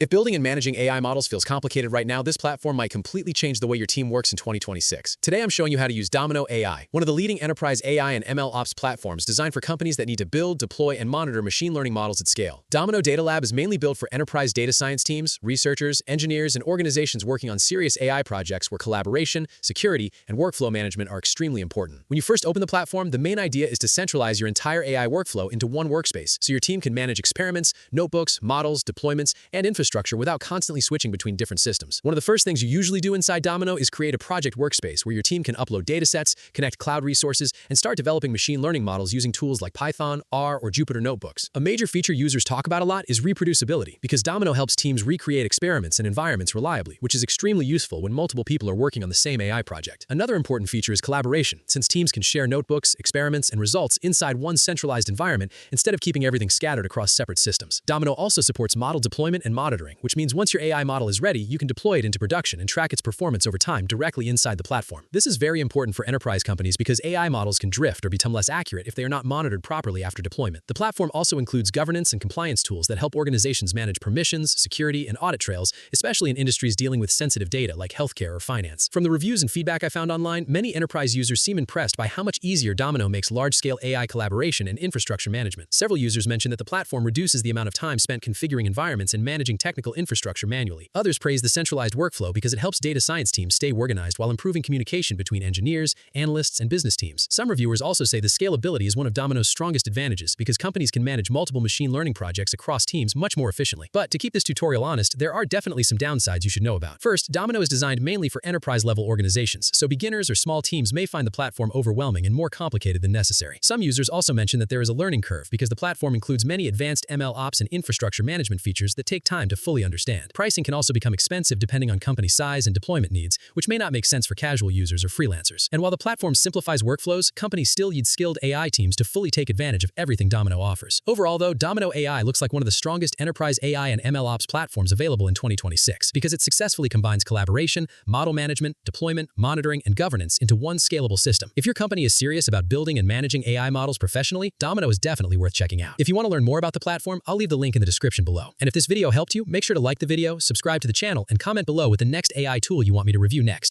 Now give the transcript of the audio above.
If building and managing AI models feels complicated right now, this platform might completely change the way your team works in 2026. Today, I'm showing you how to use Domino AI, one of the leading enterprise AI and MLOps platforms designed for companies that need to build, deploy, and monitor machine learning models at scale. Domino Data Lab is mainly built for enterprise data science teams, researchers, engineers, and organizations working on serious AI projects where collaboration, security, and workflow management are extremely important. When you first open the platform, the main idea is to centralize your entire AI workflow into one workspace so your team can manage experiments, notebooks, models, deployments, and infrastructure without constantly switching between different systems. One of the first things you usually do inside Domino is create a project workspace where your team can upload datasets, connect cloud resources, and start developing machine learning models using tools like Python, R, or Jupyter Notebooks. A major feature users talk about a lot is reproducibility, because Domino helps teams recreate experiments and environments reliably, which is extremely useful when multiple people are working on the same AI project. Another important feature is collaboration, since teams can share notebooks, experiments, and results inside one centralized environment instead of keeping everything scattered across separate systems. Domino also supports model deployment and monitoring, which means once your AI model is ready, you can deploy it into production and track its performance over time directly inside the platform. This is very important for enterprise companies because AI models can drift or become less accurate if they are not monitored properly after deployment. The platform also includes governance and compliance tools that help organizations manage permissions, security, and audit trails, especially in industries dealing with sensitive data like healthcare or finance. From the reviews and feedback I found online, many enterprise users seem impressed by how much easier Domino makes large-scale AI collaboration and infrastructure management. Several users mentioned that the platform reduces the amount of time spent configuring environments and managing technical infrastructure manually. Others praise the centralized workflow because it helps data science teams stay organized while improving communication between engineers, analysts, and business teams. Some reviewers also say the scalability is one of Domino's strongest advantages because companies can manage multiple machine learning projects across teams much more efficiently. But to keep this tutorial honest, there are definitely some downsides you should know about. First, Domino is designed mainly for enterprise-level organizations, so beginners or small teams may find the platform overwhelming and more complicated than necessary. Some users also mention that there is a learning curve because the platform includes many advanced MLOps and infrastructure management features that take time to fully understand. Pricing can also become expensive depending on company size and deployment needs, which may not make sense for casual users or freelancers. And while the platform simplifies workflows, companies still need skilled AI teams to fully take advantage of everything Domino offers. Overall, though, Domino AI looks like one of the strongest enterprise AI and MLOps platforms available in 2026 because it successfully combines collaboration, model management, deployment, monitoring, and governance into one scalable system. If your company is serious about building and managing AI models professionally, Domino is definitely worth checking out. If you want to learn more about the platform, I'll leave the link in the description below. And if this video helped you, make sure to like the video, subscribe to the channel, and comment below with the next AI tool you want me to review next.